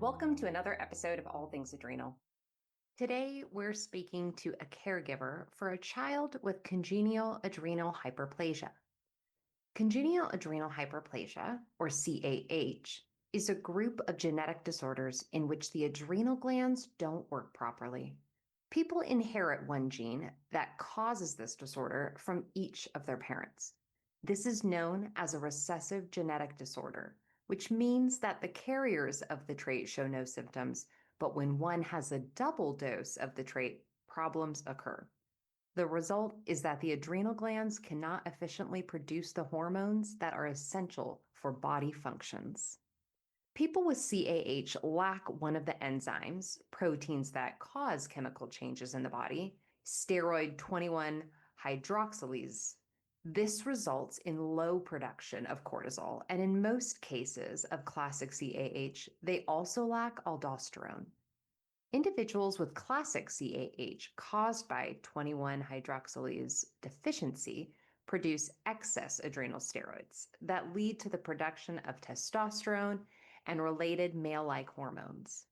Welcome to another episode of All Things Adrenal. Today, we're speaking to a caregiver for a child with congenital adrenal hyperplasia. Congenital adrenal hyperplasia, or CAH, is a group of genetic disorders in which the adrenal glands don't work properly. People inherit one gene that causes this disorder from each of their parents. This is known as a recessive genetic disorder, which means that the carriers of the trait show no symptoms, but when one has a double dose of the trait, problems occur. The result is that the adrenal glands cannot efficiently produce the hormones that are essential for body functions. People with CAH lack one of the enzymes, proteins that cause chemical changes in the body, steroid 21 hydroxylase. This results in low production of cortisol, and in most cases of classic CAH, they also lack aldosterone. Individuals with classic CAH caused by 21 hydroxylase deficiency produce excess adrenal steroids that lead to the production of testosterone and related male-like hormones.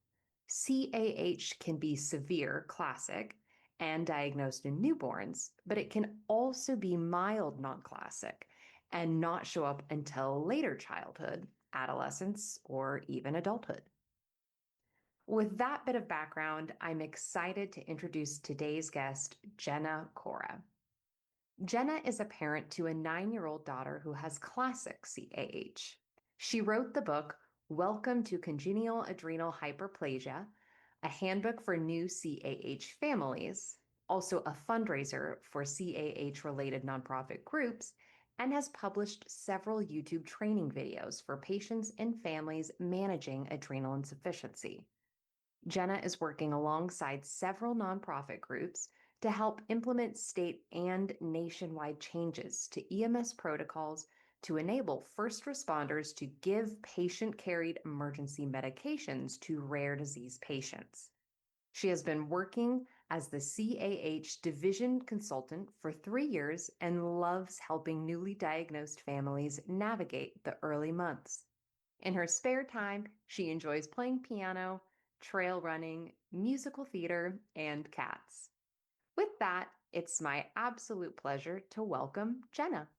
CAH can be severe, classic, and diagnosed in newborns, but it can also be mild non-classic and not show up until later childhood, adolescence, or even adulthood. With that bit of background, I'm excited to introduce today's guest, Jenna Coura. Jenna is a parent to a 9-year-old daughter who has classic CAH. She wrote the book, Welcome to Congenital Adrenal Hyperplasia, a handbook for new CAH families, also a fundraiser for CAH-related nonprofit groups, and has published several YouTube training videos for patients and families managing adrenal insufficiency. Jenna is working alongside several nonprofit groups to help implement state and nationwide changes to EMS protocols to enable first responders to give patient-carried emergency medications to rare disease patients. She has been working as the CAH division consultant for 3 years and loves helping newly diagnosed families navigate the early months. In her spare time, she enjoys playing piano, trail running, musical theater, and cats. With that, it's my absolute pleasure to welcome Jenna.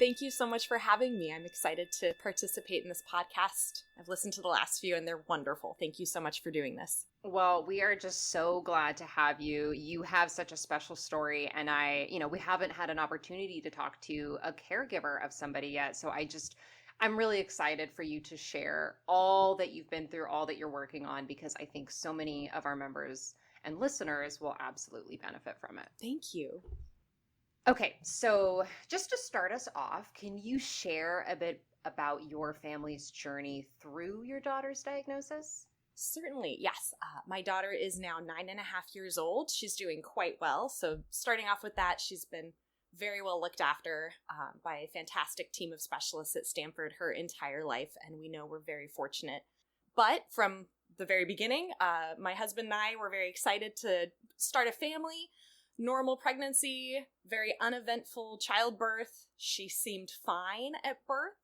Thank you so much for having me. I'm excited to participate in this podcast. I've listened to the last few and they're wonderful. Thank you so much for doing this. Well, we are just so glad to have you. You have such a special story, and we haven't had an opportunity to talk to a caregiver of somebody yet. So I'm really excited for you to share all that you've been through, all that you're working on, because I think so many of our members and listeners will absolutely benefit from it. Thank you. Okay, so just to start us off, can you share a bit about your family's journey through your daughter's diagnosis? Certainly, yes. My daughter is now 9.5 years old. She's doing quite well. So starting off with that, she's been very well looked after by a fantastic team of specialists at Stanford her entire life, and we know we're very fortunate. But from the very beginning, my husband and I were very excited to start a family. Normal pregnancy, very uneventful childbirth. She seemed fine at birth.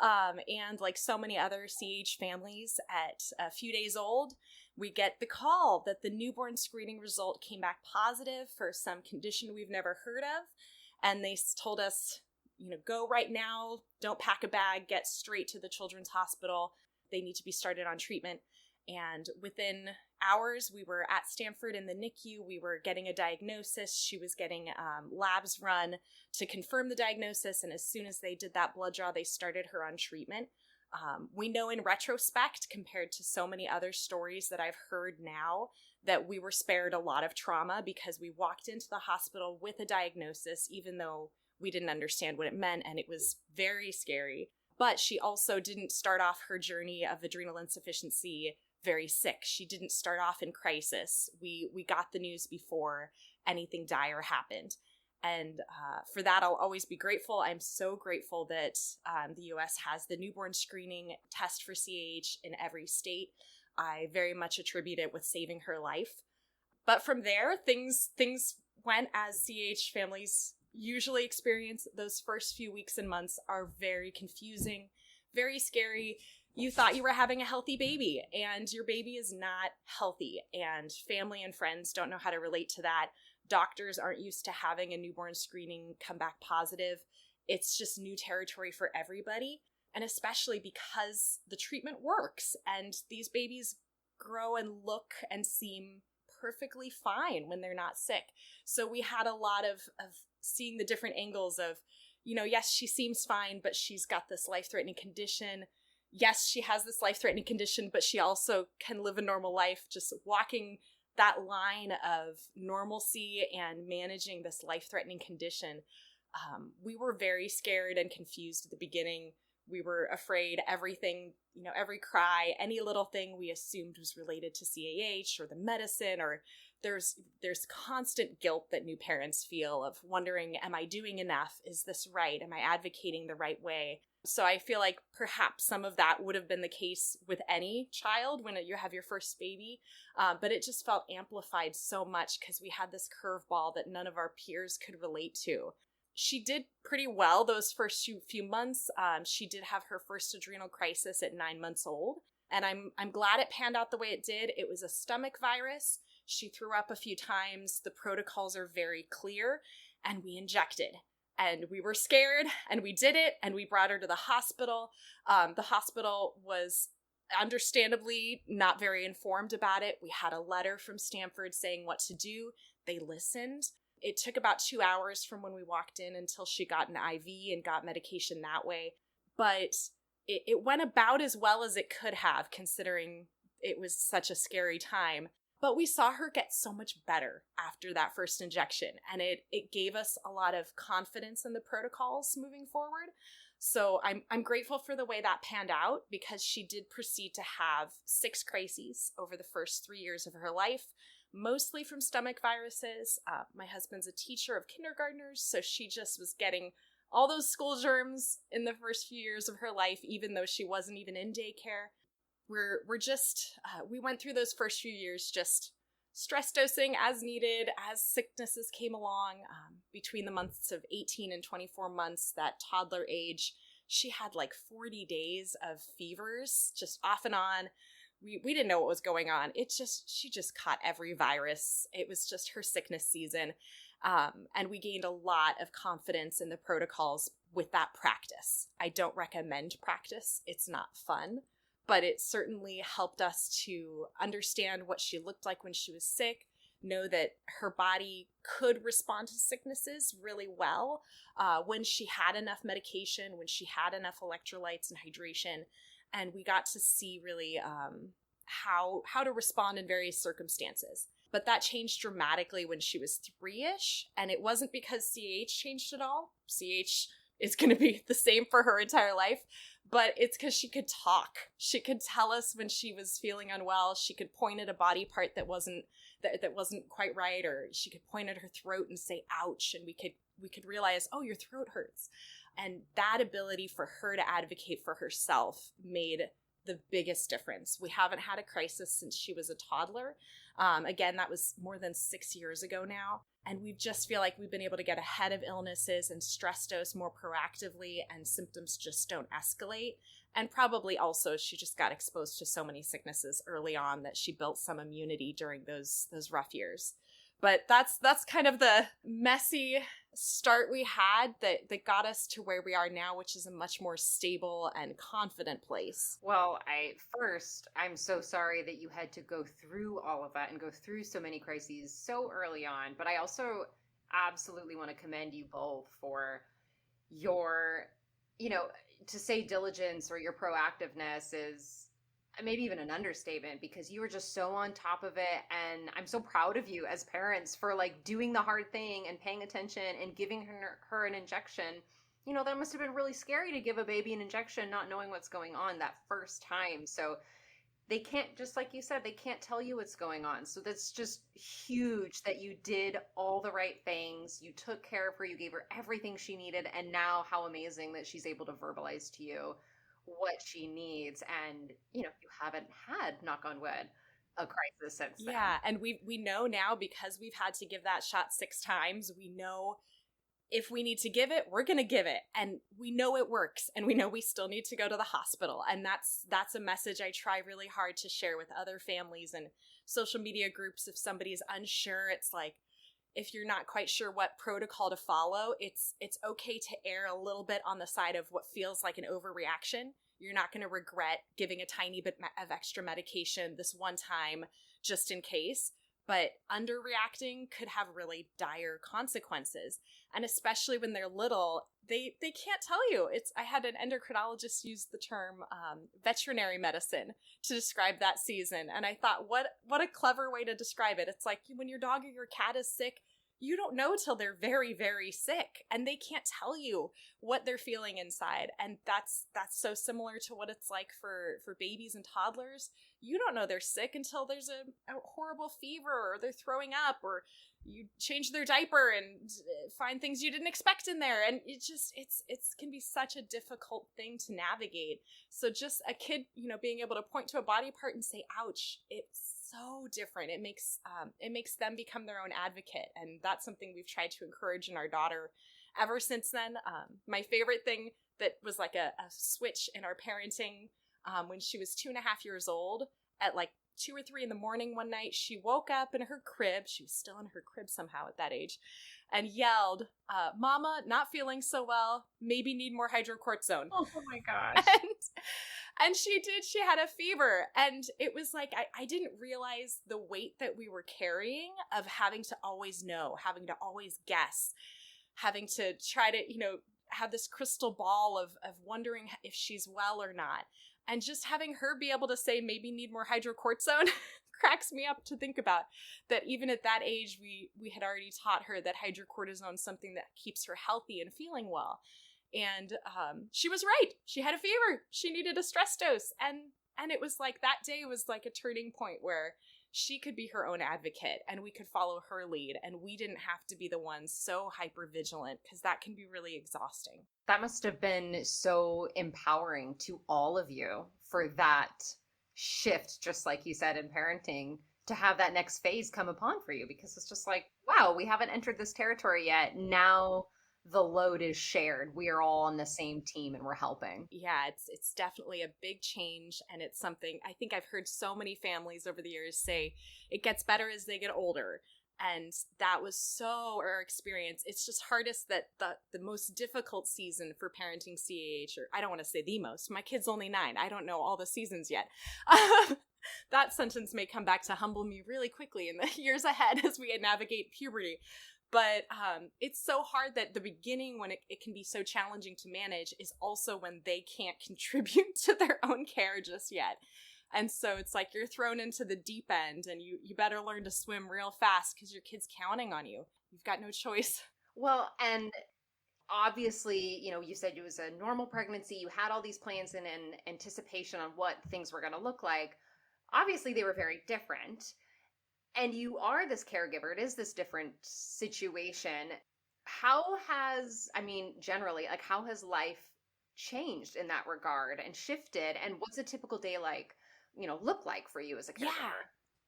And like so many other CAH families, at a few days old, we get the call that the newborn screening result came back positive for some condition we've never heard of. And they told us, go right now, don't pack a bag, get straight to the children's hospital. They need to be started on treatment. And within hours, we were at Stanford in the NICU. We were getting a diagnosis. She was getting labs run to confirm the diagnosis. And as soon as they did that blood draw, they started her on treatment. We know in retrospect, compared to so many other stories that I've heard now, that we were spared a lot of trauma because we walked into the hospital with a diagnosis, even though we didn't understand what it meant. And it was very scary. But she also didn't start off her journey of adrenal insufficiency very sick. She didn't start off in crisis. We got the news before anything dire happened. And for that, I'll always be grateful. I'm so grateful that the U.S. has the newborn screening test for CAH in every state. I very much attribute it with saving her life. But from there, things went as CAH families usually experience. Those first few weeks and months are very confusing, very scary. you thought you were having a healthy baby and your baby is not healthy, and family and friends don't know how to relate to that. Doctors aren't used to having a newborn screening come back positive. It's just new territory for everybody, and especially because the treatment works and these babies grow and look and seem perfectly fine when they're not sick. So we had a lot of seeing the different angles of, yes, she seems fine, but she's got this life-threatening condition. Yes, she has this life-threatening condition, but she also can live a normal life. Just walking that line of normalcy and managing this life-threatening condition. We were very scared and confused at the beginning. We were afraid everything, every cry, any little thing we assumed was related to CAH or the medicine, or there's constant guilt that new parents feel of wondering, am I doing enough? Is this right? Am I advocating the right way? So I feel like perhaps some of that would have been the case with any child when you have your first baby, but it just felt amplified so much because we had this curveball that none of our peers could relate to. She did pretty well those first few months. She did have her first adrenal crisis at 9 months old, and I'm glad it panned out the way it did. It was a stomach virus. She threw up a few times. The protocols are very clear, and we injected. And we were scared, and we did it, and we brought her to the hospital. The hospital was understandably not very informed about it. We had a letter from Stanford saying what to do. They listened. It took about 2 hours from when we walked in until she got an IV and got medication that way. But it went about as well as it could have, considering it was such a scary time. But we saw her get so much better after that first injection, and it gave us a lot of confidence in the protocols moving forward. So I'm grateful for the way that panned out, because she did proceed to have 6 crises over the first 3 years of her life, mostly from stomach viruses. My husband's a teacher of kindergartners, so she just was getting all those school germs in the first few years of her life, even though she wasn't even in daycare. We went through those first few years just stress dosing as needed as sicknesses came along. Between the months of 18 and 24 months, that toddler age, she had like 40 days of fevers, just off and on. We didn't know what was going on. She just caught every virus. It was just her sickness season. And we gained a lot of confidence in the protocols with that practice. I don't recommend practice. It's not fun. But it certainly helped us to understand what she looked like when she was sick, know that her body could respond to sicknesses really well when she had enough medication, when she had enough electrolytes and hydration. And we got to see really how to respond in various circumstances. But that changed dramatically when she was 3-ish, and it wasn't because CAH changed at all. CAH is going to be the same for her entire life, but it's because she could talk. She could tell us when she was feeling unwell. She could point at a body part that wasn't quite right, or she could point at her throat and say ouch, and we could realize, oh, your throat hurts. And that ability for her to advocate for herself made the biggest difference. We haven't had a crisis since she was a toddler. Again, that was more than 6 years ago now. And we just feel like we've been able to get ahead of illnesses and stress dose more proactively, and symptoms just don't escalate. And probably also she just got exposed to so many sicknesses early on that she built some immunity during those rough years. But that's kind of the messy start we had that got us to where we are now, which is a much more stable and confident place. Well, I'm so sorry that you had to go through all of that and go through so many crises so early on. But I also absolutely want to commend you both for your, to say diligence or your proactiveness is maybe even an understatement, because you were just so on top of it. And I'm so proud of you as parents for like doing the hard thing and paying attention and giving her an injection. That must have been really scary to give a baby an injection, not knowing what's going on that first time. So they can't, just like you said, they can't tell you what's going on. So that's just huge that you did all the right things. You took care of her. You gave her everything she needed. And now how amazing that she's able to verbalize to you what she needs. And, you haven't had, knock on wood, a crisis since then. Yeah, and we know now, because we've had to give that shot 6 times, we know if we need to give it, we're going to give it. And we know it works, and we know we still need to go to the hospital. And that's a message I try really hard to share with other families and social media groups. If somebody's unsure, it's like, if you're not quite sure what protocol to follow, it's okay to err a little bit on the side of what feels like an overreaction. You're not going to regret giving a tiny bit of extra medication this one time just in case. But underreacting could have really dire consequences. And especially when they're little, they can't tell you. I had an endocrinologist use the term veterinary medicine to describe that season. And I thought, what a clever way to describe it. It's like when your dog or your cat is sick, you don't know till they're very, very sick, and they can't tell you what they're feeling inside. And that's so similar to what it's like for babies and toddlers. You don't know they're sick until there's a horrible fever, or they're throwing up, or you change their diaper and find things you didn't expect in there. And it can be such a difficult thing to navigate. So just a kid, being able to point to a body part and say, ouch, it's so different. It makes them become their own advocate. And that's something we've tried to encourage in our daughter ever since then. My favorite thing that was like a switch in our parenting, when she was 2.5 years old, at like 2 or 3 in the morning one night, she woke up in her crib. She was still in her crib somehow at that age, and yelled, "Mama, not feeling so well. Maybe need more hydrocortisone." Oh my gosh. And she did. She had a fever. And it was like, I didn't realize the weight that we were carrying of having to always know, having to always guess, having to try to, have this crystal ball of wondering if she's well or not. And just having her be able to say, maybe need more hydrocortisone cracks me up to think about. That even at that age, we had already taught her that hydrocortisone is something that keeps her healthy and feeling well. And she was right. She had a fever. She needed a stress dose. And it was like that day was like a turning point where she could be her own advocate, and we could follow her lead, and we didn't have to be the ones so hyper vigilant, because that can be really exhausting. That must have been so empowering to all of you for that shift, just like you said, in parenting, to have that next phase come upon for you, because it's just like, wow, we haven't entered this territory yet. Now the load is shared. We are all on the same team and we're helping. Yeah, it's definitely a big change, and it's something I think I've heard so many families over the years say it gets better as they get older. And that was so our experience. It's just hardest that the most difficult season for parenting CAH, or I don't want to say the most. My kid's only 9. I don't know all the seasons yet. That sentence may come back to humble me really quickly in the years ahead as we navigate puberty. But it's so hard that the beginning, when it can be so challenging to manage, is also when they can't contribute to their own care just yet. And so it's like you're thrown into the deep end, and you better learn to swim real fast because your kid's counting on you. You've got no choice. Well, and obviously, you said it was a normal pregnancy. You had all these plans in anticipation on what things were going to look like. Obviously, they were very different. And you are this caregiver. It is this different situation. Generally, like, how has life changed in that regard and shifted? And what's a typical day like, look like for you as a caregiver?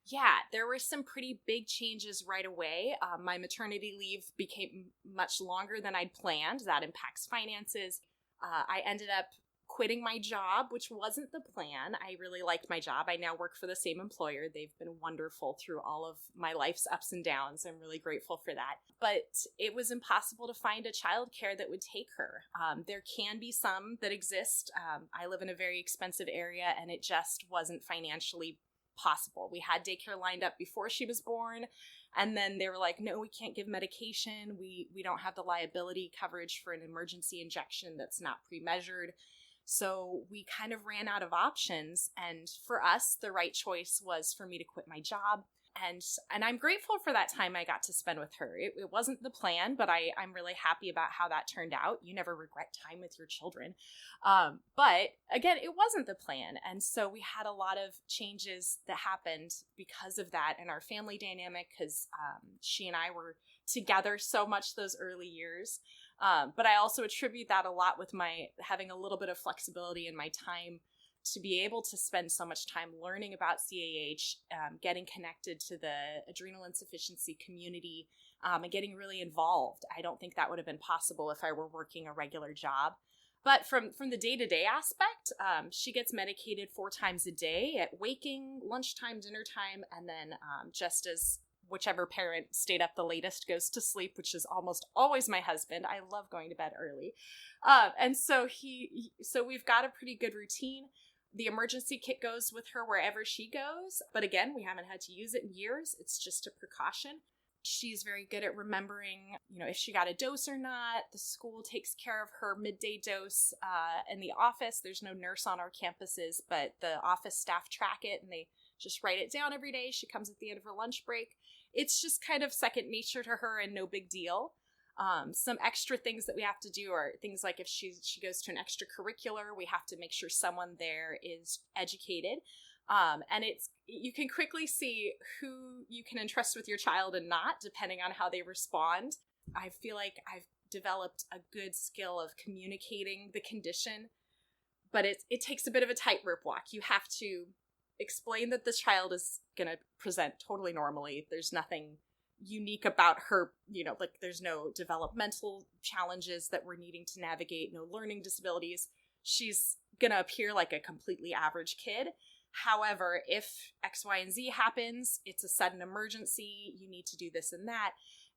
Yeah, there were some pretty big changes right away. My maternity leave became much longer than I'd planned. That impacts finances. I ended up quitting my job, which wasn't the plan. I really liked my job. I now work for the same employer. They've been wonderful through all of my life's ups and downs. I'm really grateful for that. But it was impossible to find a childcare that would take her. There can be some that exist. I live in a very expensive area, and it just wasn't financially possible. We had daycare lined up before she was born, and then they were like, no, we can't give medication. We don't have the liability coverage for an emergency injection that's not pre-measured. So we kind of ran out of options, and for us, the right choice was for me to quit my job. And I'm grateful for that time I got to spend with her. It wasn't the plan, but I'm really happy about how that turned out. You never regret time with your children. But again, it wasn't the plan. And so we had a lot of changes that happened because of that in our family dynamic, because she and I were together so much those early years. But I also attribute that a lot with my having a little bit of flexibility in my time to be able to spend so much time learning about CAH, getting connected to the adrenal insufficiency community, and getting really involved. I don't think that would have been possible if I were working a regular job. But from the day-to-day aspect, she gets medicated 4 times a day at waking, lunchtime, dinner time, and then just as whichever parent stayed up the latest goes to sleep, which is almost always my husband. I love going to bed early. And so we've got a pretty good routine. The emergency kit goes with her wherever she goes. But again, we haven't had to use it in years. It's just a precaution. She's very good at remembering, if she got a dose or not. The school takes care of her midday dose. In the office, there's no nurse on our campuses, but the office staff track it and they just write it down every day. She comes at the end of her lunch break. It's just kind of second nature to her and no big deal. Some extra things that we have to do are things like if she goes to an extracurricular, we have to make sure someone there is educated. And you can quickly see who you can entrust with your child and not, depending on how they respond. I feel like I've developed a good skill of communicating the condition, but it takes a bit of a tightrope walk. You have to explain that this child is going to present totally normally. There's nothing unique about her, there's no developmental challenges that we're needing to navigate, no learning disabilities. She's going to appear like a completely average kid. However, if X, Y, and Z happens, it's a sudden emergency, you need to do this and that.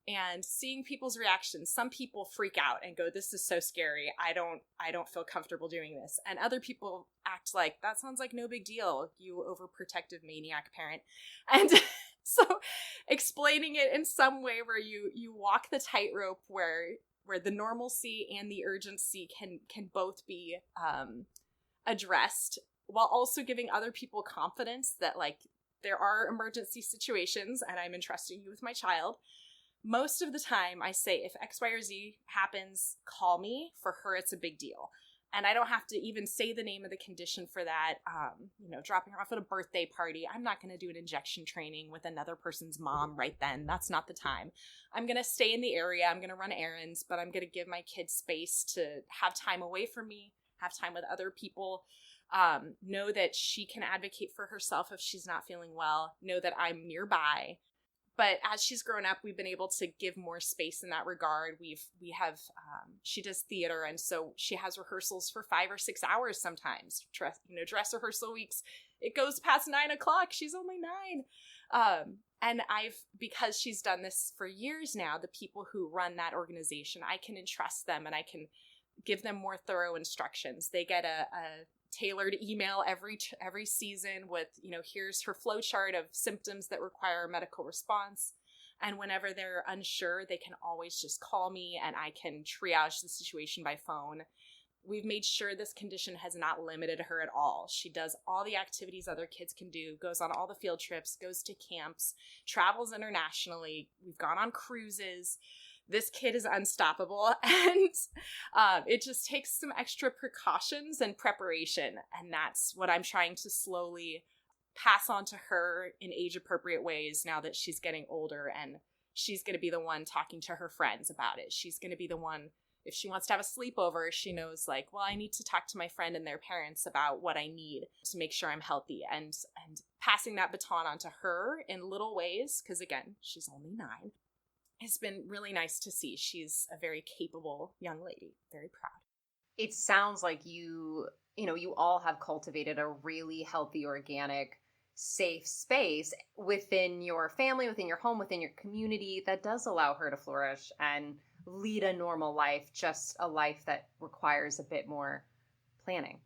And seeing people's reactions, some people freak out and go, this is so scary. I don't feel comfortable doing this. And other people act like, that sounds like no big deal, you overprotective maniac parent. And so explaining it in some way where you walk the tightrope where the normalcy and the urgency can both be addressed, while also giving other people confidence that, like, there are emergency situations and I'm entrusting you with my child. Most of the time I say, if X, Y, or Z happens, call me. For her, it's a big deal. And I don't have to even say the name of the condition for that. Dropping her off at a birthday party, I'm not going to do an injection training with another person's mom right then. That's not the time. I'm going to stay in the area. I'm going to run errands, but I'm going to give my kids space to have time away from me, have time with other people. Know that she can advocate for herself if she's not feeling well. Know that I'm nearby. But as she's grown up, we've been able to give more space in that regard. She does theater, and so she has rehearsals for 5 or 6 hours sometimes. Dress rehearsal weeks, it goes past 9 o'clock. She's only 9. And because she's done this for years now, the people who run that organization, I can entrust them and I can give them more thorough instructions. They get a tailored email every season with, here's her flow chart of symptoms that require a medical response. And whenever they're unsure, they can always just call me and I can triage the situation by phone. We've made sure this condition has not limited her at all. She does all the activities other kids can do, goes on all the field trips, goes to camps, travels internationally. We've gone on cruises. This kid is unstoppable, and it just takes some extra precautions and preparation, and that's what I'm trying to slowly pass on to her in age-appropriate ways now that she's getting older, and she's going to be the one talking to her friends about it. She's going to be the one, if she wants to have a sleepover, she knows, like, well, I need to talk to my friend and their parents about what I need to make sure I'm healthy, and passing that baton on to her in little ways, because, again, she's only 9. Has been really nice to see. She's a very capable young lady. Very proud. It sounds like you all have cultivated a really healthy, organic, safe space within your family, within your home, within your community that does allow her to flourish and lead a normal life, just a life that requires a bit more planning.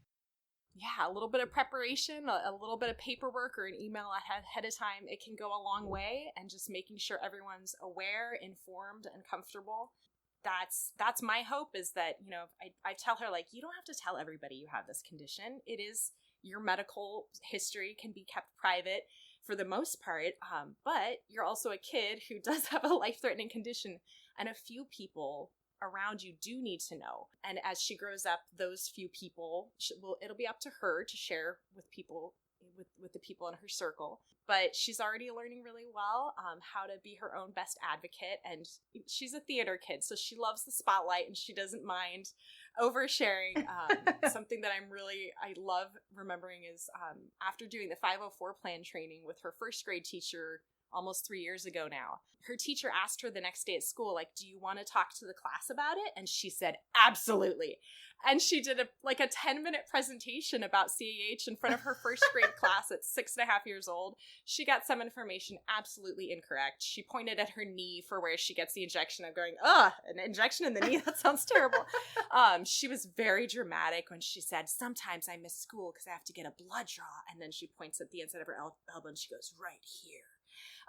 Yeah, a little bit of preparation, a little bit of paperwork or an email ahead of time, it can go a long way, and just making sure everyone's aware, informed, and comfortable. That's my hope, is that, I tell her, like, you don't have to tell everybody you have this condition. It is, your medical history can be kept private for the most part, but you're also a kid who does have a life-threatening condition, and a few people around you do need to know. And as she grows up, those few people, it'll be up to her to share with people, with the people in her circle. But she's already learning really well how to be her own best advocate. And she's a theater kid, so she loves the spotlight and she doesn't mind oversharing. Something that I love remembering is after doing the 504 plan training with her first grade teacher almost 3 years ago now. Her teacher asked her the next day at school, like, do you want to talk to the class about it? And she said, absolutely. And she did a 10-minute presentation about CAH in front of her first grade class at 6.5 years old. She got some information absolutely incorrect. She pointed at her knee for where she gets the injection. I'm going, an injection in the knee? That sounds terrible. She was very dramatic when she said, sometimes I miss school because I have to get a blood draw. And then she points at the inside of her elbow and she goes, right here.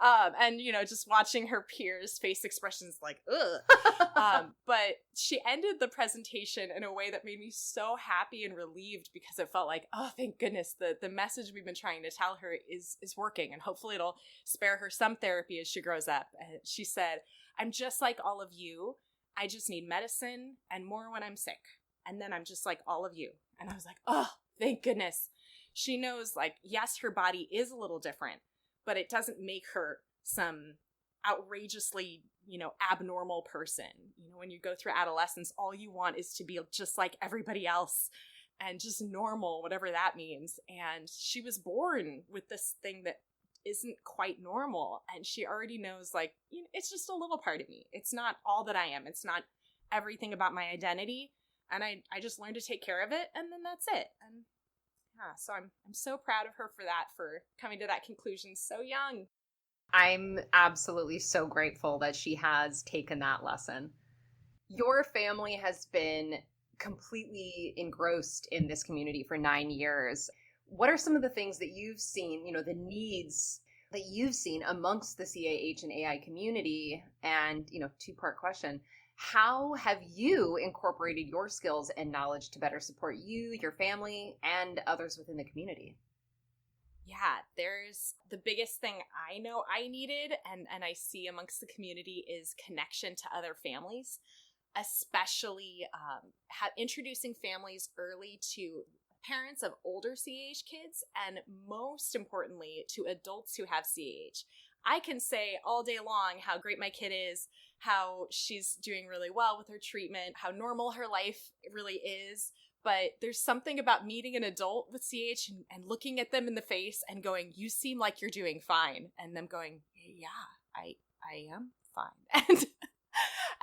And, just watching her peers' face expressions like, ugh. But she ended the presentation in a way that made me so happy and relieved because it felt like, oh, thank goodness, the message we've been trying to tell her is working. And hopefully it'll spare her some therapy as she grows up. And she said, I'm just like all of you. I just need medicine and more when I'm sick. And then I'm just like all of you. And I was like, oh, thank goodness. She knows, like, yes, her body is a little different, but it doesn't make her some outrageously, abnormal person. When you go through adolescence, all you want is to be just like everybody else and just normal, whatever that means. And she was born with this thing that isn't quite normal. And she already knows, like, it's just a little part of me. It's not all that I am. It's not everything about my identity. And I just learned to take care of it. And then that's it. And yeah, so I'm so proud of her for that, for coming to that conclusion so young. I'm absolutely so grateful that she has taken that lesson. Your family has been completely engrossed in this community for 9 years. What are some of the things that you've seen, the needs that you've seen amongst the CAH and AI community? And, two-part question. How have you incorporated your skills and knowledge to better support you, your family, and others within the community? Yeah, there's the biggest thing I know I needed and I see amongst the community is connection to other families, especially introducing families early to parents of older CAH kids, and most importantly, to adults who have CAH. I can say all day long how great my kid is, how she's doing really well with her treatment, how normal her life really is. But there's something about meeting an adult with CAH and looking at them in the face and going, you seem like you're doing fine. And them going, yeah, I am fine.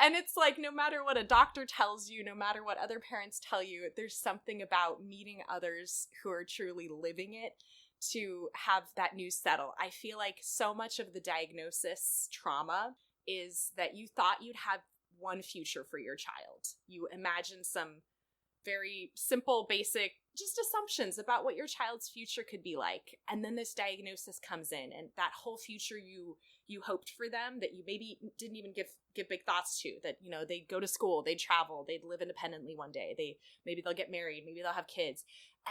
And it's like, no matter what a doctor tells you, no matter what other parents tell you, there's something about meeting others who are truly living it to have that news settle. I feel like so much of the diagnosis trauma is that you thought you'd have one future for your child. You imagine some very simple, basic, just assumptions about what your child's future could be like. And then this diagnosis comes in, and that whole future you hoped for them that you maybe didn't even give big thoughts to, that, they'd go to school, they'd travel, they'd live independently one day, maybe they'll get married, maybe they'll have kids.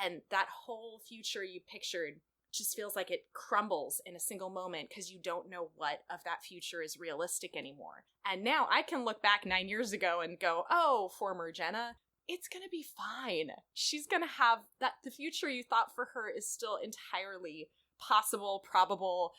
And that whole future you pictured just feels like it crumbles in a single moment because you don't know what of that future is realistic anymore. And now I can look back 9 years ago and go, oh, former Jenna, it's going to be fine. She's going to have that. The future you thought for her is still entirely possible, probable.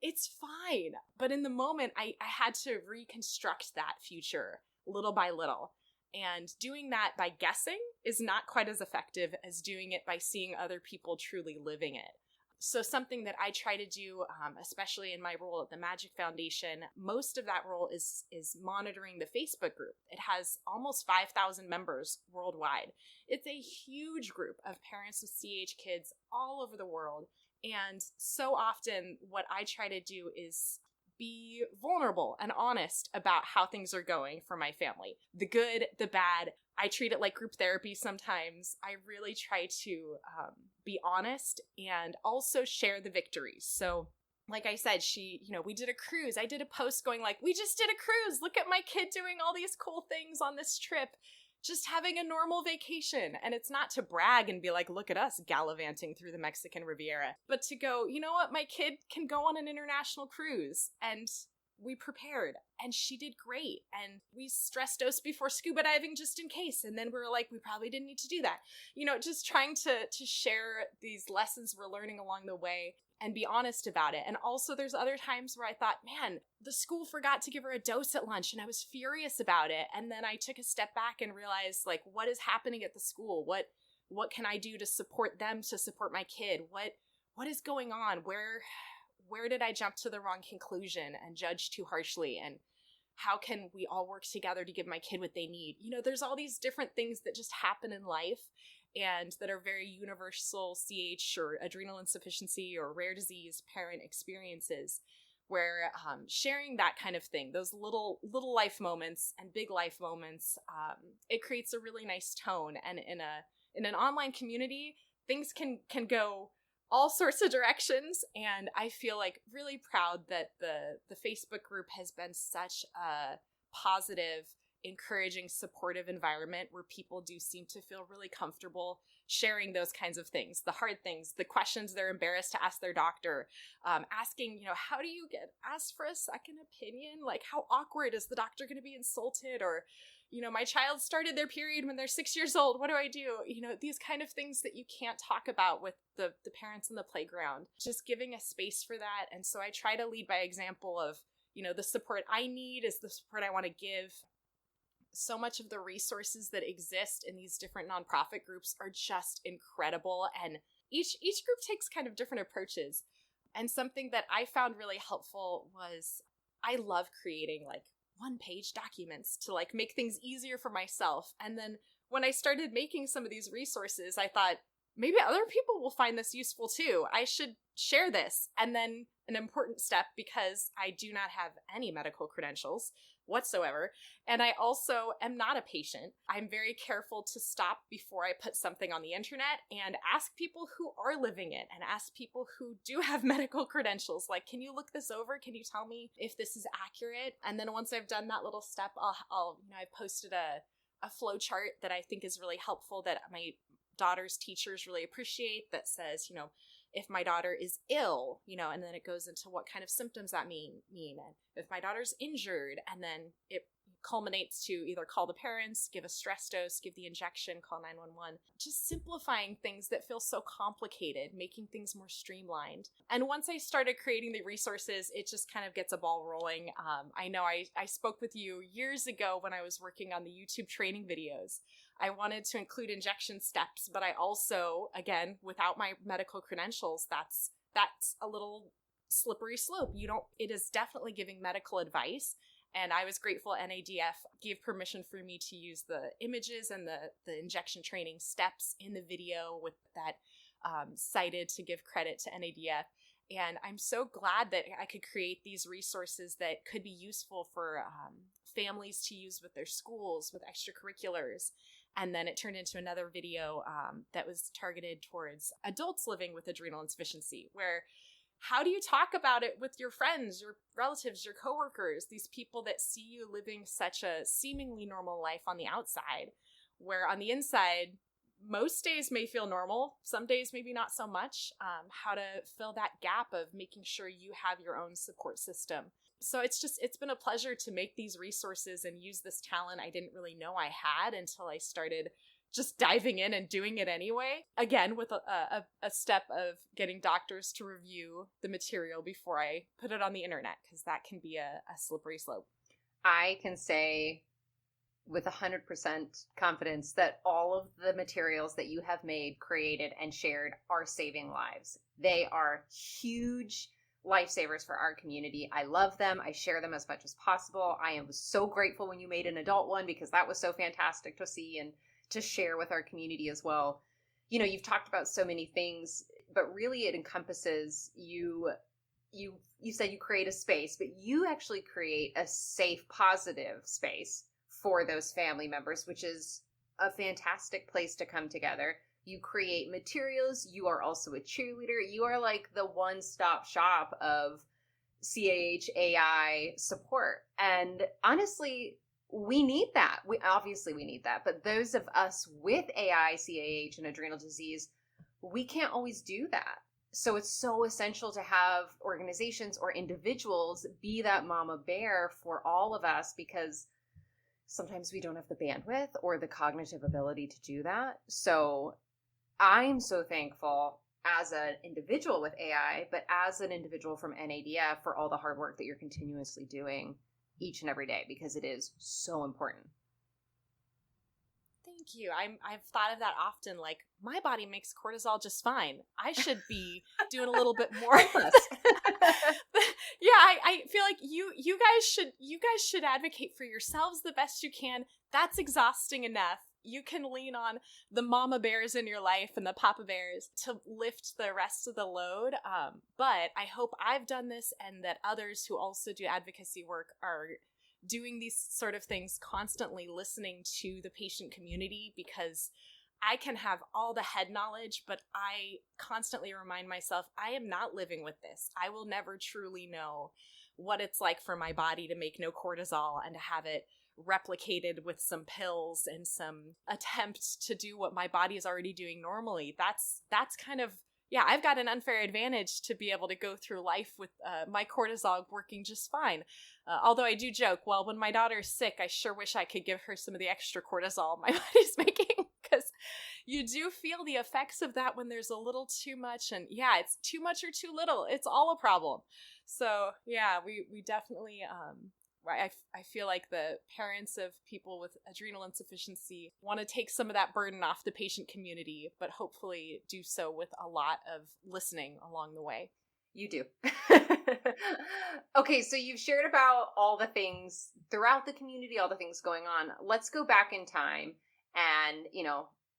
It's fine. But in the moment, I had to reconstruct that future little by little. And doing that by guessing is not quite as effective as doing it by seeing other people truly living it. So something that I try to do, especially in my role at the Magic Foundation, most of that role is monitoring the Facebook group. It has almost 5,000 members worldwide. It's a huge group of parents with CAH kids all over the world. And so often what I try to do is be vulnerable and honest about how things are going for my family. The good, the bad. I treat it like group therapy sometimes. I really try to be honest and also share the victories. So like I said, we did a cruise. I did a post going like, we just did a cruise. Look at my kid doing all these cool things on this trip. Just having a normal vacation. And it's not to brag and be like, look at us gallivanting through the Mexican Riviera, but to go, you know what, my kid can go on an international cruise. And we prepared, and she did great. And we stress dosed before scuba diving just in case. And then we were like, we probably didn't need to do that. Just trying to share these lessons we're learning along the way and be honest about it. And also there's other times where I thought, man, the school forgot to give her a dose at lunch, and I was furious about it. And then I took a step back and realized, like, what is happening at the school? What can I do to support them, to support my kid? What is going on? where did I jump to the wrong conclusion and judge too harshly? And how can we all work together to give my kid what they need? There's all these different things that just happen in life and that are very universal CAH or adrenal insufficiency or rare disease parent experiences, where sharing that kind of thing, those little life moments and big life moments, it creates a really nice tone. And in an online community, things can go all sorts of directions. And I feel like really proud that the Facebook group has been such a positive, encouraging, supportive environment where people do seem to feel really comfortable sharing those kinds of things, the hard things, the questions they're embarrassed to ask their doctor, asking, how do you get asked for a second opinion? Like, how awkward, is the doctor going to be insulted? Or, my child started their period when they're 6 years old. What do I do? These kind of things that you can't talk about with the parents in the playground, just giving a space for that. And so I try to lead by example of, the support I need is the support I want to give. So much of the resources that exist in these different nonprofit groups are just incredible. And each group takes kind of different approaches. And something that I found really helpful was I love creating like one-page documents to like make things easier for myself. And then when I started making some of these resources, I thought maybe other people will find this useful too. I should share this. And then an important step, because I do not have any medical credentials whatsoever, and I also am not a patient, I'm very careful to stop before I put something on the internet and ask people who are living it and ask people who do have medical credentials, like, can you look this over? Can you tell me if this is accurate? And then once I've done that little step, I've posted a flow chart that I think is really helpful that my daughter's teachers really appreciate, that says, if my daughter is ill, and then it goes into what kind of symptoms that mean, and if my daughter's injured, and then it culminates to either call the parents, give a stress dose, give the injection, call 911, just simplifying things that feel so complicated, making things more streamlined. And once I started creating the resources, it just kind of gets a ball rolling. I know I spoke with you years ago when I was working on the YouTube training videos. I wanted to include injection steps, but I also, again, without my medical credentials, that's a little slippery slope. It is definitely giving medical advice. And I was grateful NADF gave permission for me to use the images and the injection training steps in the video with that cited to give credit to NADF. And I'm so glad that I could create these resources that could be useful for families to use with their schools, with extracurriculars. And then it turned into another video that was targeted towards adults living with adrenal insufficiency, where how do you talk about it with your friends, your relatives, your coworkers, these people that see you living such a seemingly normal life on the outside, where on the inside, most days may feel normal, some days maybe not so much, how to fill that gap of making sure you have your own support system. So it's been a pleasure to make these resources and use this talent I didn't really know I had until I started just diving in and doing it anyway. Again, with a step of getting doctors to review the material before I put it on the internet, because that can be a slippery slope. I can say with 100% confidence that all of the materials that you have made, created, and shared are saving lives. They are huge lifesavers for our community. I love them. I share them as much as possible. I am so grateful when you made an adult one, because that was so fantastic to see and to share with our community as well. You've talked about so many things, but really it encompasses you said you create a space, but you actually create a safe, positive space for those family members, which is a fantastic place to come together. You create materials. You are also a cheerleader. You are like the one-stop shop of CAH AI support. And honestly, we need that. We need that. But those of us with AI, CAH, and adrenal disease, we can't always do that. So it's so essential to have organizations or individuals be that mama bear for all of us, because sometimes we don't have the bandwidth or the cognitive ability to do that. So I'm so thankful as an individual with AI, but as an individual from NADF for all the hard work that you're continuously doing each and every day, because it is so important. Thank Thank you. I've thought of that often. Like, my body makes cortisol just fine. I should be doing a little bit more. Yeah, I feel like you guys should advocate for yourselves the best you can. That's exhausting enough. You can lean on the mama bears in your life and the papa bears to lift the rest of the load. But I hope I've done this, and that others who also do advocacy work are doing these sort of things constantly, listening to the patient community, because I can have all the head knowledge, but I constantly remind myself I am not living with this. I will never truly know what it's like for my body to make no cortisol and to have it replicated with some pills and some attempt to do what my body is already doing normally. That's kind of, yeah, I've got an unfair advantage to be able to go through life with my cortisol working just fine. Although I do joke, well, when my daughter's sick, I sure wish I could give her some of the extra cortisol my body's making, because you do feel the effects of that when there's a little too much. And yeah, it's too much or too little. It's all a problem. So yeah, we definitely, I feel like the parents of people with adrenal insufficiency want to take some of that burden off the patient community, but hopefully do so with a lot of listening along the way. You do. Okay, so you've shared about all the things throughout the community, all the things going on. Let's go back in time, and,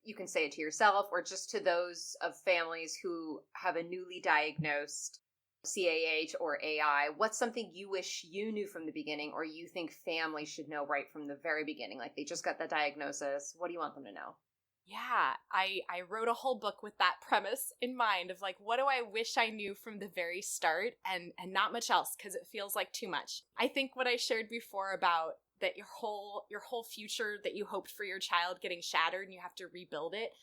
you can say it to yourself or just to those of families who have a newly diagnosed CAH or AI. What's something you wish you knew from the beginning, or you think families should know right from the very beginning? Like, they just got the diagnosis. What do you want them to know? Yeah, I wrote a whole book with that premise in mind of like, what do I wish I knew from the very start, and not much else, because it feels like too much. I think what I shared before about that your whole future that you hoped for your child getting shattered and you have to rebuild it,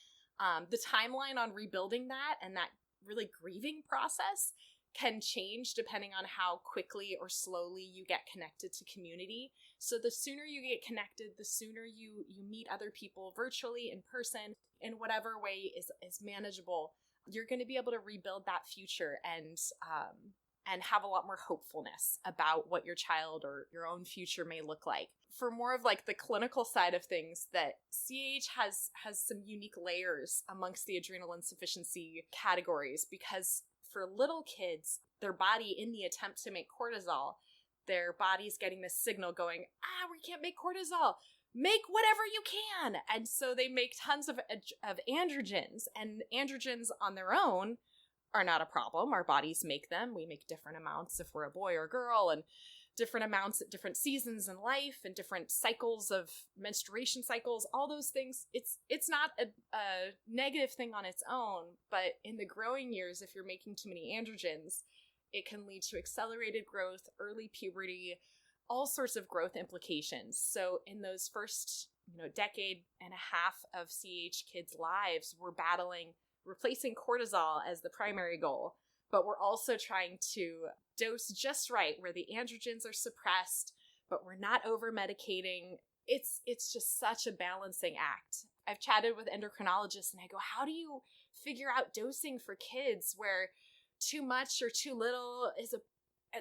the timeline on rebuilding that and that really grieving process can change depending on how quickly or slowly you get connected to community. So the sooner you get connected, the sooner you meet other people virtually, in person, in whatever way is manageable, you're going to be able to rebuild that future and have a lot more hopefulness about what your child or your own future may look like. For more of like the clinical side of things, that CAH has some unique layers amongst the adrenal insufficiency categories, because for little kids, their body, in the attempt to make cortisol, their body's getting this signal going, we can't make cortisol. Make whatever you can. And so they make tons of androgens, and androgens on their own are not a problem. Our bodies make them. We make different amounts if we're a boy or a girl, and different amounts at different seasons in life and different cycles of menstruation cycles, all those things. It's not a negative thing on its own, but in the growing years, if you're making too many androgens, it can lead to accelerated growth, early puberty, all sorts of growth implications. So in those first, decade and a half of CAH kids' lives, we're battling replacing cortisol as the primary goal, but we're also trying to dose just right where the androgens are suppressed, but we're not over medicating. It's just such a balancing act. I've chatted with endocrinologists and I go, how do you figure out dosing for kids where too much or too little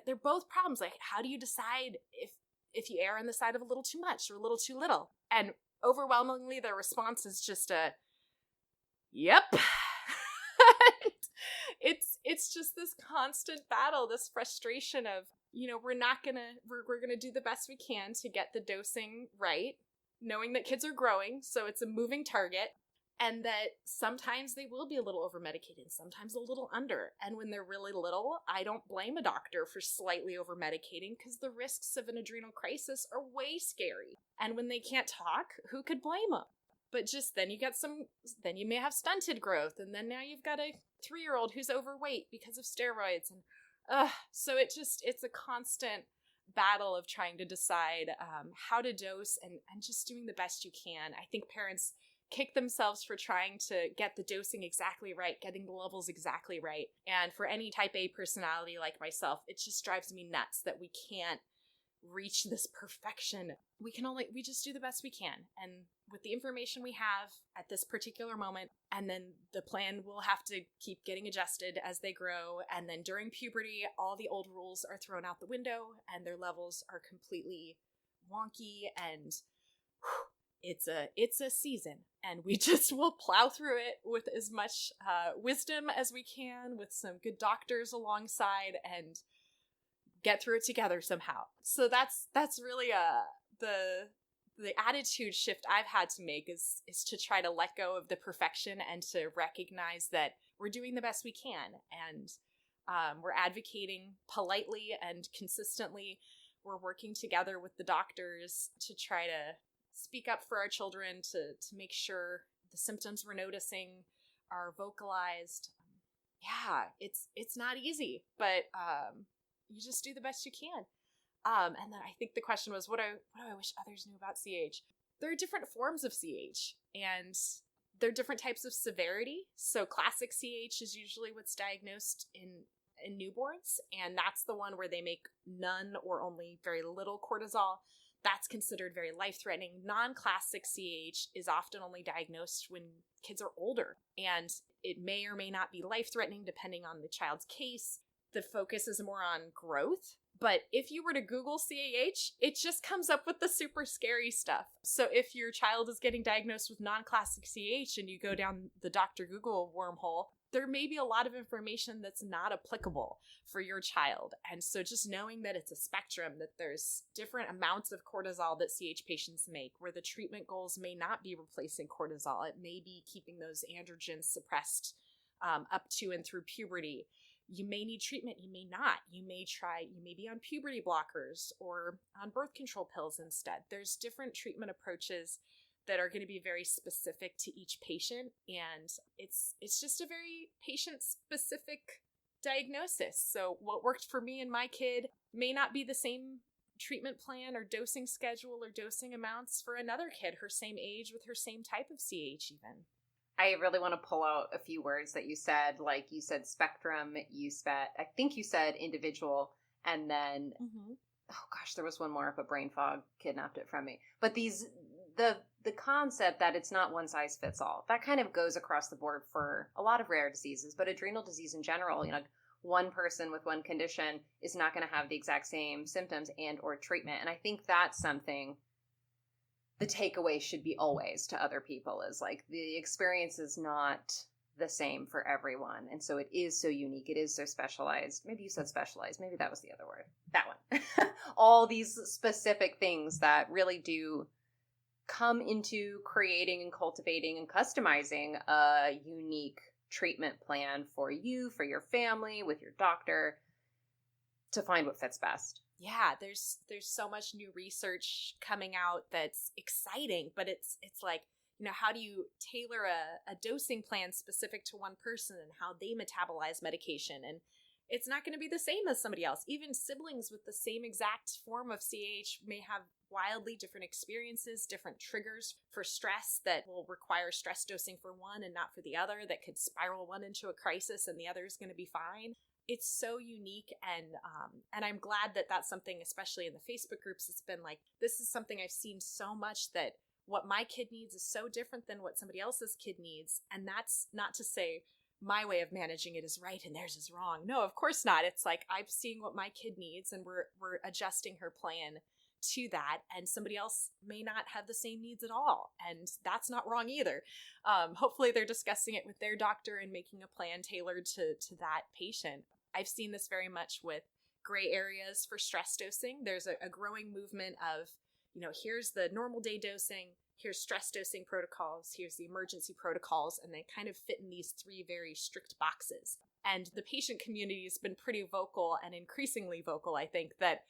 they're both problems. Like, how do you decide if you err on the side of a little too much or a little too little? And overwhelmingly, their response is just yep. It's just this constant battle, this frustration of, we're gonna do the best we can to get the dosing right, knowing that kids are growing, so it's a moving target, and that sometimes they will be a little over-medicated, sometimes a little under. And when they're really little, I don't blame a doctor for slightly over-medicating, because the risks of an adrenal crisis are way scary. And when they can't talk, who could blame them? But just then then you may have stunted growth, and then now you've got a 3-year-old who's overweight because of steroids. And so it's a constant battle of trying to decide how to dose and just doing the best you can. I think parents kick themselves for trying to get the dosing exactly right, getting the levels exactly right. And for any type A personality like myself, it just drives me nuts that we can't reach this perfection. We just do the best we can. And with the information we have at this particular moment, and then the plan will have to keep getting adjusted as they grow. And then during puberty, all the old rules are thrown out the window and their levels are completely wonky, and it's a season, and we just will plow through it with as much wisdom as we can, with some good doctors alongside, and get through it together somehow. So that's really the attitude shift I've had to make is to try to let go of the perfection and to recognize that we're doing the best we can, and we're advocating politely and consistently. We're working together with the doctors to try to speak up for our children, to make sure the symptoms we're noticing are vocalized. Yeah, it's not easy, but you just do the best you can. And then I think the question was, what do I wish others knew about CAH? There are different forms of CAH, and there are different types of severity. So classic CAH is usually what's diagnosed in newborns, and that's the one where they make none or only very little cortisol. That's considered very life-threatening. Non-classic CAH is often only diagnosed when kids are older, and it may or may not be life-threatening depending on the child's case. The focus is more on growth. But if you were to Google CAH, it just comes up with the super scary stuff. So if your child is getting diagnosed with non-classic CAH and you go down the Dr. Google wormhole, there may be a lot of information that's not applicable for your child. And so just knowing that it's a spectrum, that there's different amounts of cortisol that CAH patients make, where the treatment goals may not be replacing cortisol. It may be keeping those androgens suppressed up to and through puberty. You may need treatment, you may not. You may be on puberty blockers or on birth control pills instead. There's different treatment approaches that are going to be very specific to each patient, and it's just a very patient-specific diagnosis. So what worked for me and my kid may not be the same treatment plan or dosing schedule or dosing amounts for another kid her same age with her same type of CAH even. I really want to pull out a few words that you said, like you said spectrum, I think you said individual, and then, oh gosh, there was one more, but brain fog kidnapped it from me. But the concept that it's not one size fits all, that kind of goes across the board for a lot of rare diseases, but adrenal disease in general, one person with one condition is not going to have the exact same symptoms and or treatment. And I think that's something the takeaway should be always to other people, is like the experience is not the same for everyone. And so it is so unique. It is so specialized. Maybe you said specialized. Maybe that was the other word. That one. All these specific things that really do come into creating and cultivating and customizing a unique treatment plan for you, for your family, with your doctor, to find what fits best. Yeah, there's so much new research coming out that's exciting, but it's like, how do you tailor a dosing plan specific to one person and how they metabolize medication? And it's not going to be the same as somebody else. Even siblings with the same exact form of CAH may have wildly different experiences, different triggers for stress that will require stress dosing for one and not for the other, that could spiral one into a crisis and the other is going to be fine. It's so unique, and I'm glad that that's something, especially in the Facebook groups, it's been like, this is something I've seen so much, that what my kid needs is so different than what somebody else's kid needs. And that's not to say my way of managing it is right and theirs is wrong. No, of course not. It's like, I'm seeing what my kid needs and we're adjusting her plan to that, and somebody else may not have the same needs at all, and that's not wrong either. Hopefully they're discussing it with their doctor and making a plan tailored to that patient. I've seen this very much with gray areas for stress dosing. There's a growing movement of, here's the normal day dosing, here's stress dosing protocols, here's the emergency protocols, and they kind of fit in these three very strict boxes. And the patient community has been pretty vocal, and increasingly vocal, I think, that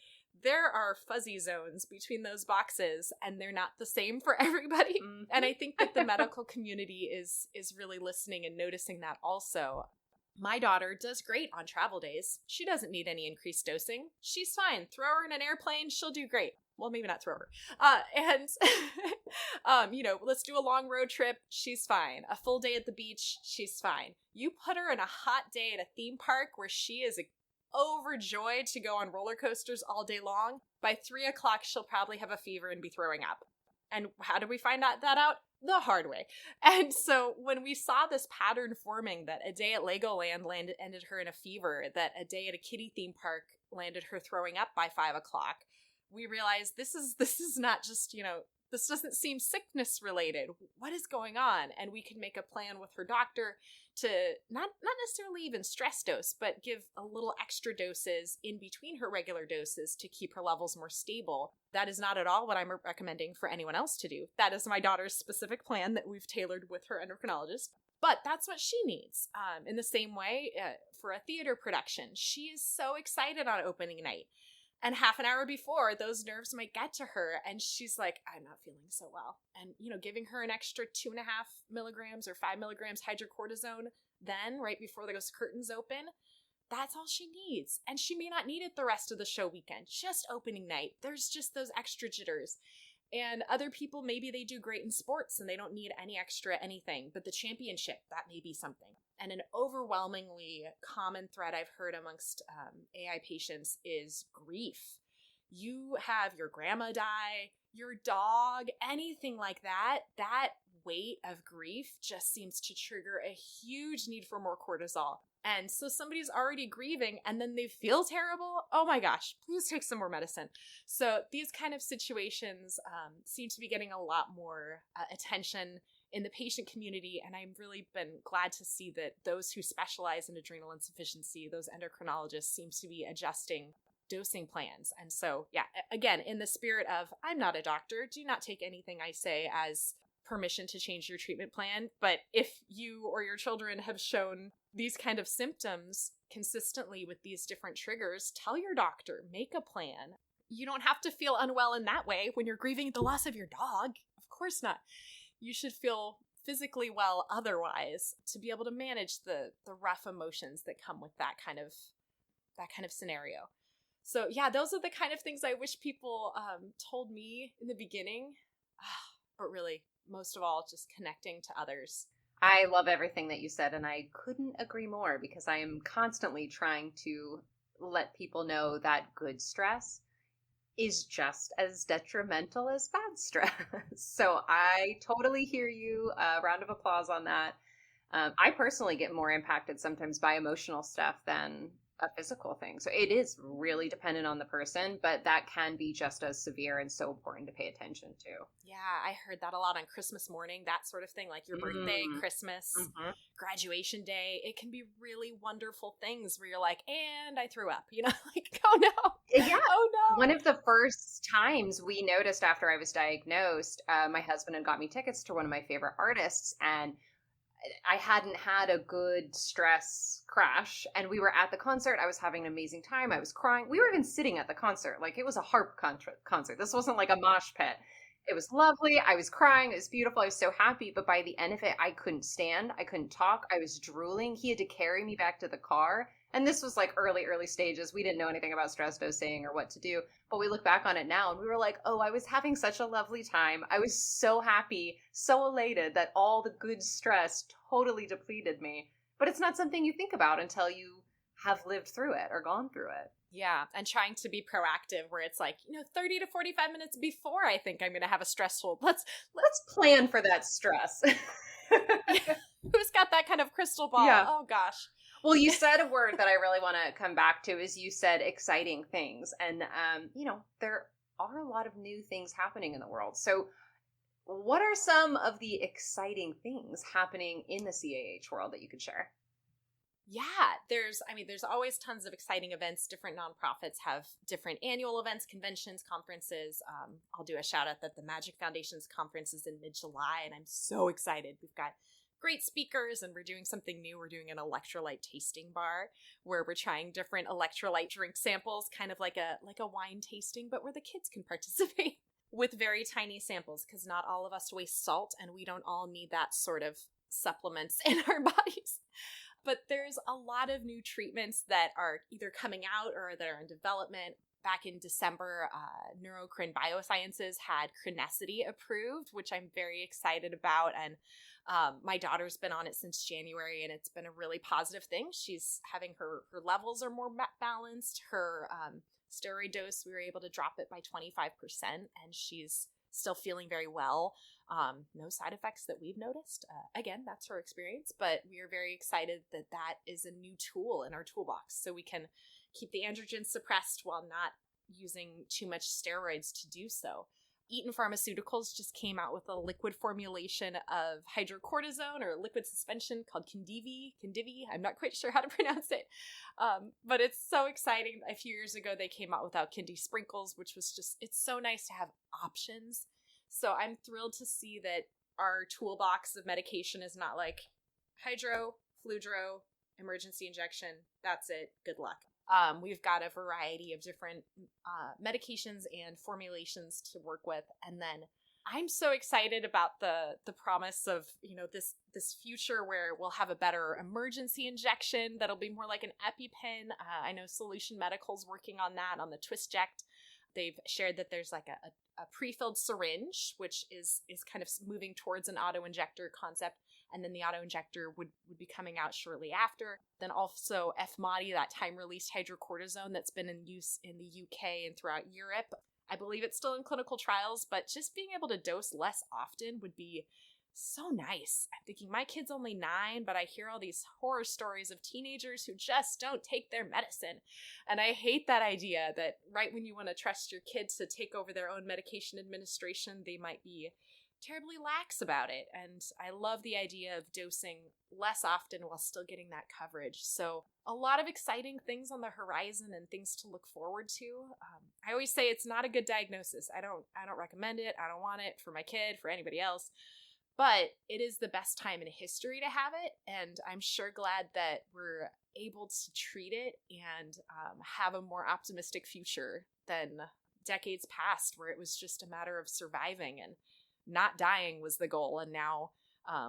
there are fuzzy zones between those boxes, and they're not the same for everybody. Mm-hmm. And I think that the medical community is really listening and noticing that also. My daughter does great on travel days. She doesn't need any increased dosing. She's fine. Throw her in an airplane, she'll do great. Well, maybe not throw her. Let's do a long road trip. She's fine. A full day at the beach. She's fine. You put her in a hot day at a theme park where she is overjoyed to go on roller coasters all day long. By 3:00, she'll probably have a fever and be throwing up. And how did we find that out? The hard way. And so when we saw this pattern forming, that a day at Legoland ended her in a fever, that a day at a kiddie theme park landed her throwing up by 5:00, we realized this is not just, This doesn't seem sickness related. What is going on? And we can make a plan with her doctor to not necessarily even stress dose, but give a little extra doses in between her regular doses to keep her levels more stable. That is not at all what I'm recommending for anyone else to do. That is my daughter's specific plan that we've tailored with her endocrinologist. But that's what she needs. In the same way, for a theater production, she is so excited on opening night. And half an hour before, those nerves might get to her, and she's like, I'm not feeling so well. And, giving her an extra 2.5 milligrams or 5 milligrams hydrocortisone then, right before those curtains open, that's all she needs. And she may not need it the rest of the show weekend, just opening night. There's just those extra jitters. And other people, maybe they do great in sports and they don't need any extra anything, but the championship, that may be something. And an overwhelmingly common thread I've heard amongst AI patients is grief. You have your grandma die, your dog, anything like that, that weight of grief just seems to trigger a huge need for more cortisol. And so somebody's already grieving and then they feel terrible. Oh my gosh, please take some more medicine. So these kind of situations seem to be getting a lot more attention in the patient community. And I've really been glad to see that those who specialize in adrenal insufficiency, those endocrinologists, seem to be adjusting dosing plans. And so, yeah, again, in the spirit of, I'm not a doctor, do not take anything I say as permission to change your treatment plan. But if you or your children have shown these kind of symptoms consistently with these different triggers, tell your doctor, make a plan. You don't have to feel unwell in that way when you're grieving the loss of your dog. Of course not. You should feel physically well otherwise to be able to manage the rough emotions that come with that kind of scenario. So yeah, those are the kind of things I wish people told me in the beginning. But really, most of all, just connecting to others. I love everything that you said, and I couldn't agree more because I am constantly trying to let people know that good stress is just as detrimental as bad stress. So I totally hear you. Round of applause on that. I personally get more impacted sometimes by emotional stuff than a physical thing. So it is really dependent on the person, but that can be just as severe and so important to pay attention to. Yeah, I heard that a lot on Christmas morning, that sort of thing, like your birthday, Christmas, graduation day. It can be really wonderful things where you're like, and I threw up, like, oh no. Yeah. Oh no. One of the first times we noticed after I was diagnosed, my husband had got me tickets to one of my favorite artists, and I hadn't had a good stress crash, and we were at the concert. I was having an amazing time. I was crying. We were even sitting at the concert. Like, it was a harp concert. This wasn't like a mosh pit. It was lovely. I was crying. It was beautiful. I was so happy. But by the end of it, I couldn't stand. I couldn't talk. I was drooling. He had to carry me back to the car. And this was like early stages. We didn't know anything about stress dosing or what to do. But we look back on it now and we were like, oh, I was having such a lovely time. I was so happy, so elated that all the good stress totally depleted me. But it's not something you think about until you have lived through it or gone through it. Yeah, and trying to be proactive where it's like, 30 to 45 minutes before I think I'm going to have a stressful. Let's plan for that stress. Who's got that kind of crystal ball? Yeah. Oh gosh. Well, you said a word that I really want to come back to is you said exciting things. And, there are a lot of new things happening in the world. So what are some of the exciting things happening in the CAH world that you could share? Yeah, there's always tons of exciting events. Different nonprofits have different annual events, conventions, conferences. I'll do a shout out that the Magic Foundation's conference is in mid-July, and I'm so excited. We've got great speakers, and we're doing something new. We're doing an electrolyte tasting bar where we're trying different electrolyte drink samples, kind of like a wine tasting, but where the kids can participate with very tiny samples, because not all of us waste salt, and we don't all need that sort of supplements in our bodies. But there's a lot of new treatments that are either coming out or that are in development. Back in December, Neurocrine Biosciences had Chronicity approved, which I'm very excited about. And my daughter's been on it since January, and it's been a really positive thing. She's having her levels are more balanced. Her steroid dose, we were able to drop it by 25%, and she's still feeling very well. No side effects that we've noticed. Again, that's her experience, but we are very excited that that is a new tool in our toolbox, so we can keep the androgens suppressed while not using too much steroids to do so. Eaton Pharmaceuticals just came out with a liquid formulation of hydrocortisone or liquid suspension called Kendivi. I'm not quite sure how to pronounce it. But it's so exciting. A few years ago, they came out with Alkindi sprinkles, which was just, it's so nice to have options. So I'm thrilled to see that our toolbox of medication is not like hydro, fludro, emergency injection. That's it. Good luck. We've got a variety of different medications and formulations to work with. And then I'm so excited about the promise of, this future where we'll have a better emergency injection that'll be more like an EpiPen. I know Solution Medical's working on that, on the TwistJect. They've shared that there's like a pre-filled syringe, which is kind of moving towards an auto-injector concept. And then the auto-injector would be coming out shortly after. Then also Efmody, that time-released hydrocortisone that's been in use in the UK and throughout Europe. I believe it's still in clinical trials, but just being able to dose less often would be so nice. I'm thinking my kid's only 9, but I hear all these horror stories of teenagers who just don't take their medicine. And I hate that idea that right when you want to trust your kids to take over their own medication administration, they might be terribly lax about it. And I love the idea of dosing less often while still getting that coverage. So a lot of exciting things on the horizon and things to look forward to. I always say it's not a good diagnosis. I don't recommend it. I don't want it for my kid, for anybody else. But it is the best time in history to have it. And I'm sure glad that we're able to treat it and have a more optimistic future than decades past, where it was just a matter of surviving and not dying was the goal, and now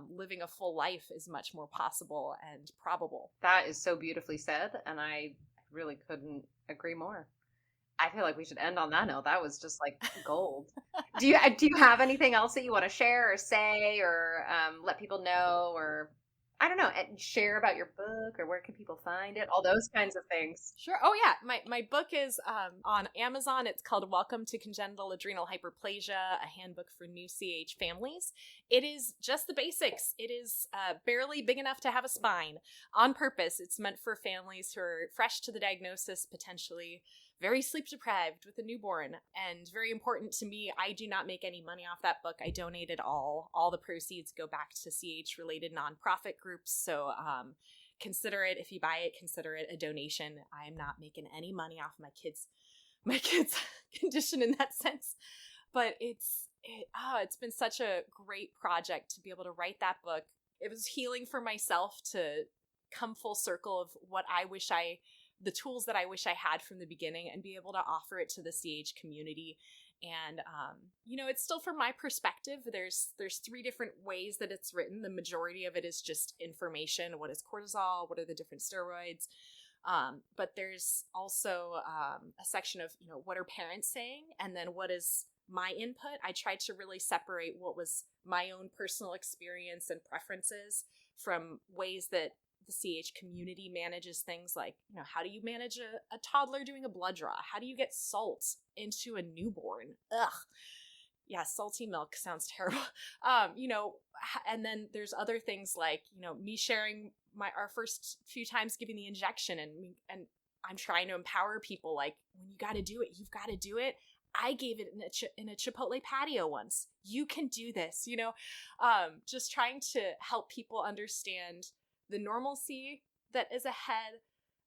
living a full life is much more possible and probable. That is so beautifully said, and I really couldn't agree more. I feel like we should end on that note. That was just like gold. Do you have anything else that you want to share or say or let people know, or I don't know, share about your book, or where can people find it? All those kinds of things. Sure. Oh, yeah. My book is on Amazon. It's called Welcome to Congenital Adrenal Hyperplasia, a handbook for new CAH families. It is just the basics. It is barely big enough to have a spine on purpose. It's meant for families who are fresh to the diagnosis, potentially very sleep deprived with a newborn. And very important to me, I do not make any money off that book. I donated all the proceeds go back to CAH related nonprofit groups. So consider it, if you buy it, consider it a donation. I am not making any money off my kids condition in that sense. But it's been such a great project to be able to write that book. It was healing for myself to come full circle of the tools that I wish I had from the beginning, and be able to offer it to the CAH community. And, it's still from my perspective. There's 3 different ways that it's written. The majority of it is just information. What is cortisol? What are the different steroids? But there's also a section of, what are parents saying? And then what is my input? I tried to really separate what was my own personal experience and preferences from ways that the CAH community manages things like, how do you manage a toddler doing a blood draw? How do you get salt into a newborn? Ugh. Yeah, salty milk sounds terrible. And then there's other things like, me sharing our first few times giving the injection, and I'm trying to empower people, like, when you got to do it, you've got to do it. I gave it in a Chipotle patio once. You can do this, just trying to help people understand the normalcy that is ahead,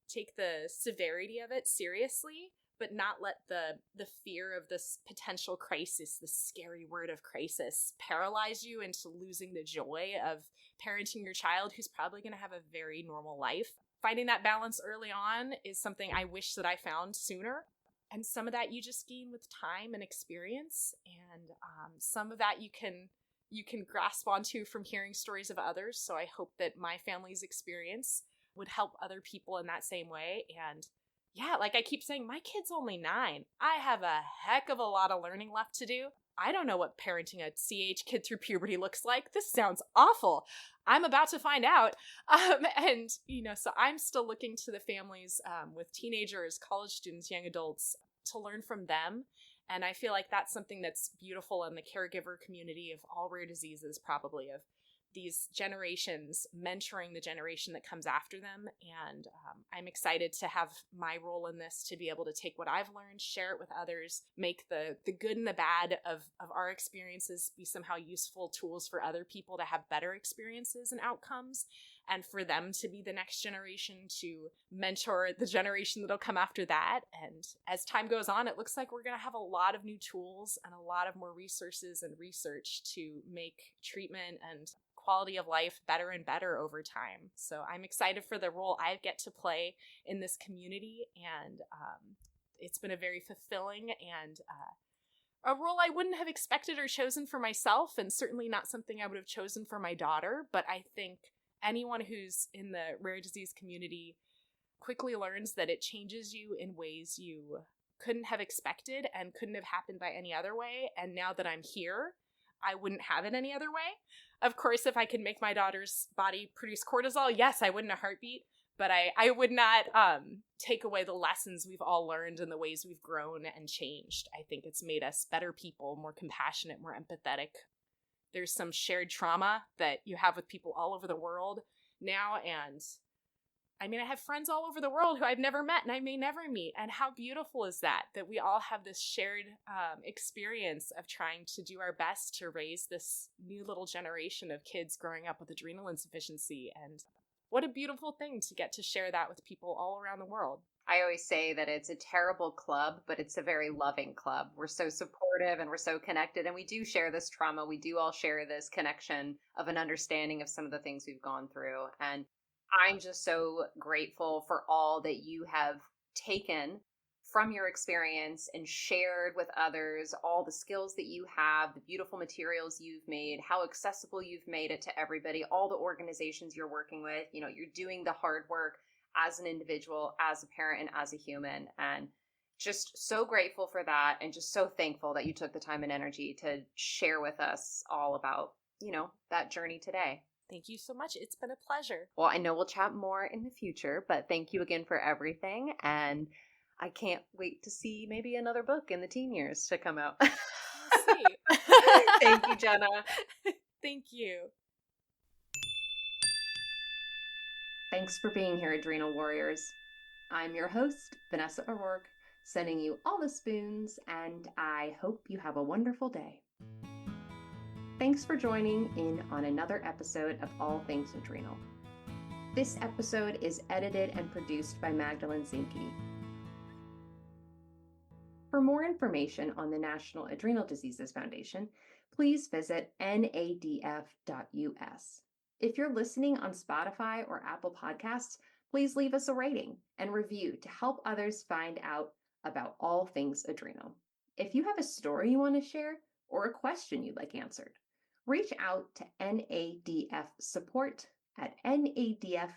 take the severity of it seriously, but not let the fear of this potential crisis, the scary word of crisis, paralyze you into losing the joy of parenting your child who's probably going to have a very normal life. Finding that balance early on is something I wish that I found sooner. And some of that you just gain with time and experience. And some of that you can grasp onto from hearing stories of others. So I hope that my family's experience would help other people in that same way. And yeah, like I keep saying, my kid's only 9. I have a heck of a lot of learning left to do. I don't know what parenting a CAH kid through puberty looks like. This sounds awful. I'm about to find out. So I'm still looking to the families with teenagers, college students, young adults to learn from them. And I feel like that's something that's beautiful in the caregiver community of all rare diseases, probably, of these generations, mentoring the generation that comes after them. And I'm excited to have my role in this, to be able to take what I've learned, share it with others, make the good and the bad of our experiences be somehow useful tools for other people to have better experiences and outcomes, and for them to be the next generation to mentor the generation that'll come after that. And as time goes on, it looks like we're going to have a lot of new tools and a lot of more resources and research to make treatment and quality of life better and better over time. So I'm excited for the role I get to play in this community, and it's been a very fulfilling and a role I wouldn't have expected or chosen for myself, and certainly not something I would have chosen for my daughter. But I think anyone who's in the rare disease community quickly learns that it changes you in ways you couldn't have expected and couldn't have happened by any other way. And now that I'm here, I wouldn't have it any other way. Of course, if I could make my daughter's body produce cortisol, yes, I wouldn't a heartbeat, but I would not take away the lessons we've all learned and the ways we've grown and changed. I think it's made us better people, more compassionate, more empathetic. There's some shared trauma that you have with people all over the world now, and I mean, I have friends all over the world who I've never met and I may never meet. And how beautiful is that we all have this shared experience of trying to do our best to raise this new little generation of kids growing up with adrenal insufficiency. And what a beautiful thing to get to share that with people all around the world. I always say that it's a terrible club, but it's a very loving club. We're so supportive and we're so connected, and we do share this trauma. We do all share this connection of an understanding of some of the things we've gone through. And I'm just so grateful for all that you have taken from your experience and shared with others, all the skills that you have, the beautiful materials you've made, how accessible you've made it to everybody, all the organizations you're working with. You know, you're doing the hard work as an individual, as a parent, and as a human. And just so grateful for that, and just so thankful that you took the time and energy to share with us all about, you know, that journey today. Thank you so much. It's been a pleasure. Well, I know we'll chat more in the future, but thank you again for everything. And I can't wait to see maybe another book in the teen years to come out. We'll see. Thank you, Jenna. Thank you. Thanks for being here, Adrenal Warriors. I'm your host, Vanessa O'Rourke, sending you all the spoons, and I hope you have a wonderful day. Thanks for joining in on another episode of All Things Adrenal. This episode is edited and produced by Magdalene Zinke. For more information on the National Adrenal Diseases Foundation, please visit nadf.us. If you're listening on Spotify or Apple Podcasts, please leave us a rating and review to help others find out about all things adrenal. If you have a story you want to share or a question you'd like answered, reach out to NADF support at nadf.us.